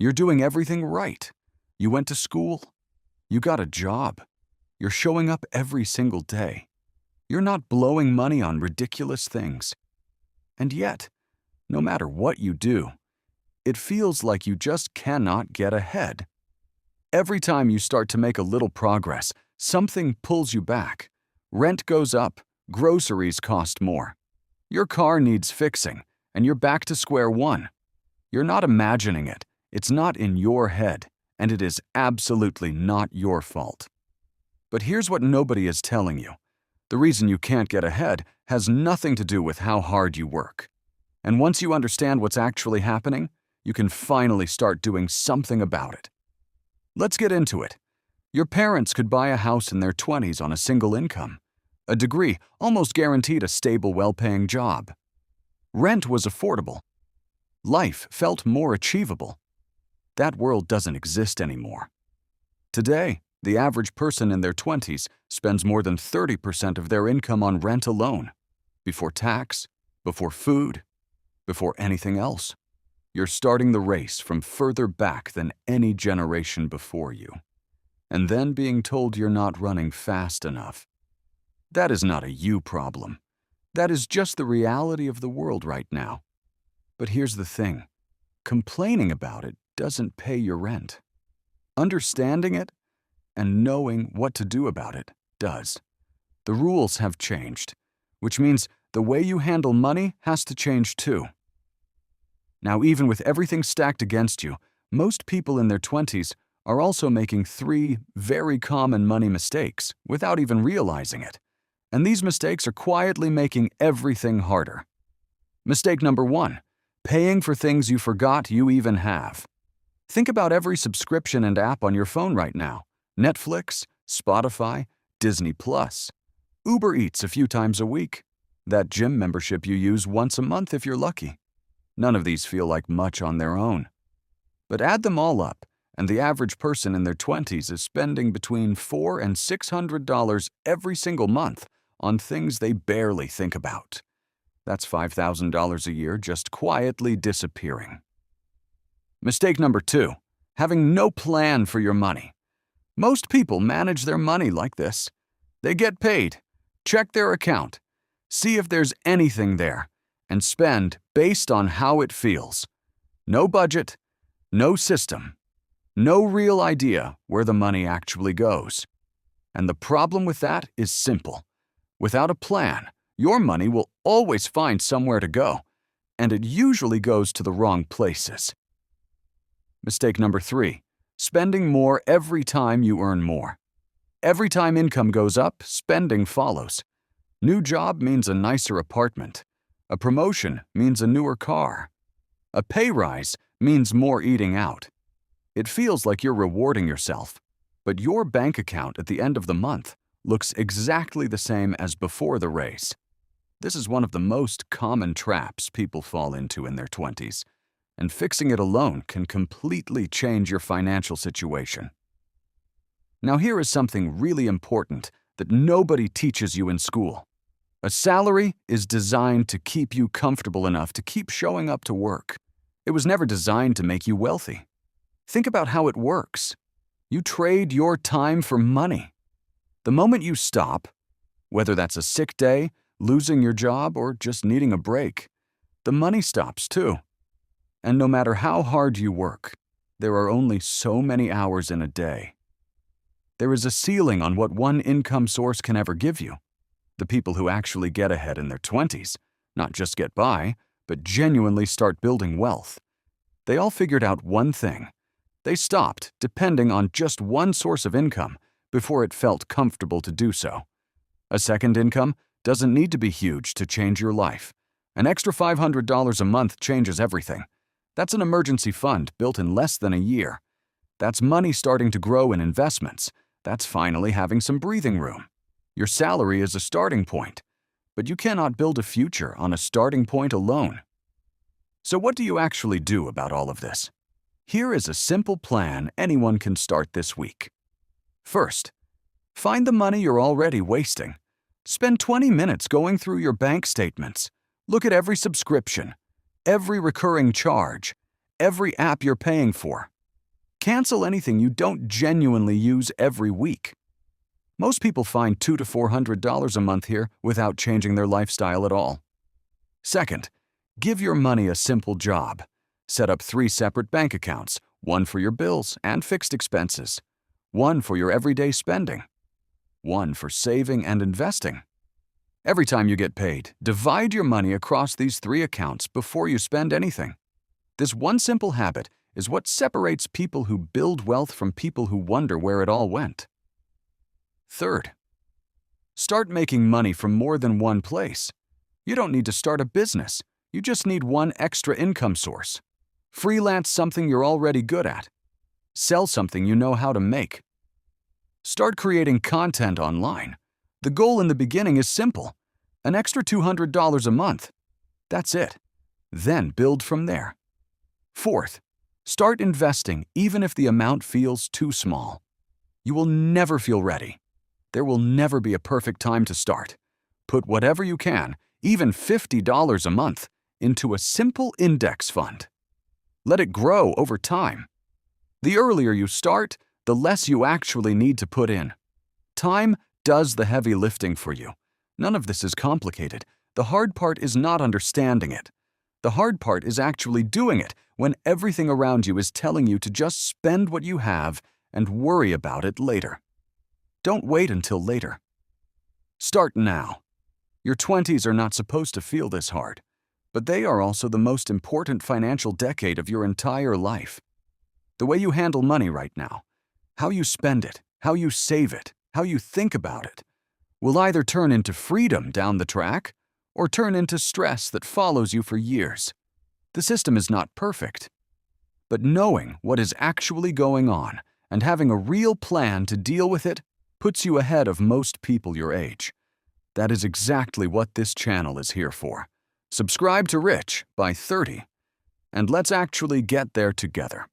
You're doing everything right. You went to school. You got a job. You're showing up every single day. You're not blowing money on ridiculous things. And yet, no matter what you do, it feels like you just cannot get ahead. Every time you start to make a little progress, something pulls you back. Rent goes up, groceries cost more. Your car needs fixing, and you're back to square one. You're not imagining it, it's not in your head, and it is absolutely not your fault. But here's what nobody is telling you. The reason you can't get ahead has nothing to do with how hard you work. And once you understand what's actually happening, you can finally start doing something about it. Let's get into it. Your parents could buy a house in their 20s on a single income. A degree almost guaranteed a stable, well-paying job. Rent was affordable. Life felt more achievable. That world doesn't exist anymore. Today, the average person in their 20s spends more than 30% of their income on rent alone, before tax, before food, before anything else. You're starting the race from further back than any generation before you, and then being told you're not running fast enough. That is not a you problem. That is just the reality of the world right now. But here's the thing. Complaining about it doesn't pay your rent. Understanding it and knowing what to do about it does. The rules have changed, which means the way you handle money has to change too. Now, even with everything stacked against you, most people in their 20s are also making 3 very common money mistakes without even realizing it. And these mistakes are quietly making everything harder. Mistake number 1, paying for things you forgot you even have. Think about every subscription and app on your phone right now. Netflix, Spotify, Disney+, Uber Eats a few times a week, that gym membership you use once a month if you're lucky. None of these feel like much on their own. But add them all up, and the average person in their 20s is spending between $400 and $600 every single month on things they barely think about. That's $5,000 a year just quietly disappearing. Mistake number 2, having no plan for your money. Most people manage their money like this. They get paid, check their account, see if there's anything there, and spend based on how it feels. No budget, no system, no real idea where the money actually goes. And the problem with that is simple. Without a plan, your money will always find somewhere to go, and it usually goes to the wrong places. Mistake number 3, spending more every time you earn more. Every time income goes up, spending follows. New job means a nicer apartment. A promotion means a newer car. A pay rise means more eating out. It feels like you're rewarding yourself, but your bank account at the end of the month looks exactly the same as before the race. This is one of the most common traps people fall into in their 20s, and fixing it alone can completely change your financial situation. Now here is something really important that nobody teaches you in school. A salary is designed to keep you comfortable enough to keep showing up to work. It was never designed to make you wealthy. Think about how it works. You trade your time for money. The moment you stop, whether that's a sick day, losing your job, or just needing a break, the money stops too. And no matter how hard you work, there are only so many hours in a day. There is a ceiling on what one income source can ever give you. The people who actually get ahead in their 20s, not just get by, but genuinely start building wealth. They all figured out one thing. They stopped depending on just one source of income before it felt comfortable to do so. A second income doesn't need to be huge to change your life. An extra $500 a month changes everything. That's an emergency fund built in less than a year. That's money starting to grow in investments. That's finally having some breathing room. Your salary is a starting point, but you cannot build a future on a starting point alone. So what do you actually do about all of this? Here is a simple plan anyone can start this week. First, find the money you're already wasting. Spend 20 minutes going through your bank statements. Look at every subscription, every recurring charge, every app you're paying for. Cancel anything you don't genuinely use every week. Most people find $200 to $400 a month here without changing their lifestyle at all. Second, give your money a simple job. Set up 3 separate bank accounts, one for your bills and fixed expenses, one for your everyday spending, one for saving and investing. Every time you get paid, divide your money across these 3 accounts before you spend anything. This one simple habit is what separates people who build wealth from people who wonder where it all went. Third, start making money from more than one place. You don't need to start a business. You just need one extra income source. Freelance something you're already good at. Sell something you know how to make. Start creating content online. The goal in the beginning is simple: an extra $200 a month. That's it. Then build from there. Fourth, start investing even if the amount feels too small. You will never feel ready. There will never be a perfect time to start. Put whatever you can, even $50 a month, into a simple index fund. Let it grow over time. The earlier you start, the less you actually need to put in. Time does the heavy lifting for you. None of this is complicated. The hard part is not understanding it. The hard part is actually doing it when everything around you is telling you to just spend what you have and worry about it later. Don't wait until later. Start now. Your 20s are not supposed to feel this hard, but they are also the most important financial decade of your entire life. The way you handle money right now, how you spend it, how you save it, how you think about it, will either turn into freedom down the track or turn into stress that follows you for years. The system is not perfect, but knowing what is actually going on and having a real plan to deal with it puts you ahead of most people your age. That is exactly what this channel is here for. Subscribe to Rich by 30, and let's actually get there together.